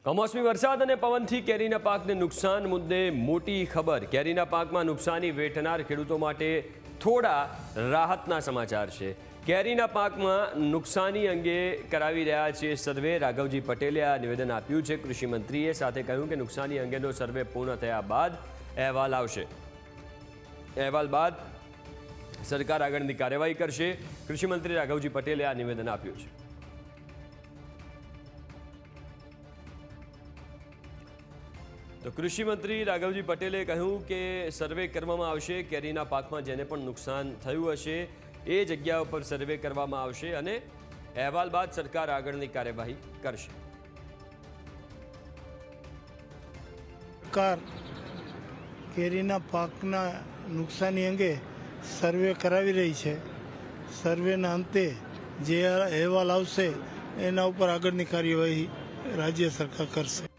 કમોસમી વરસાદ અને પવનથી કેરીના પાકને નુકસાન મુદ્દે મોટી ખબર। કેરીના પાકમાં નુકસાની વેઠનાર ખેડૂતો માટે થોડા રાહતના સમાચાર છે। કેરીના પાકમાં નુકસાની અંગે કરાવી રહ્યા છે સર્વે। રાઘવજી પટેલે આ નિવેદન આપ્યું છે। કૃષિ મંત્રીએ સાથે કહ્યું કે નુકસાની અંગેનો સર્વે પૂર્ણ થયા બાદ અહેવાલ આવશે। અહેવાલ બાદ સરકાર આગળની કાર્યવાહી કરશે। કૃષિ મંત્રી રાઘવજી પટેલે આ નિવેદન આપ્યું છે। તો કૃષિ મંત્રી રાઘવજી પટેલે કહ્યું કે સર્વે કરવામાં આવશે। કેરીના પાકમાં જેને પણ નુકસાન થયું હશે એ જગ્યા ઉપર સર્વે કરવામાં આવશે અને અહેવાલ બાદ સરકાર આગળની કાર્યવાહી કરશે। સરકાર કેરીના પાકના નુકસાની અંગે સર્વે કરાવી રહી છે। સર્વેના અંતે જે અહેવાલ આવશે એના ઉપર આગળની કાર્યવાહી રાજ્ય સરકાર કરશે।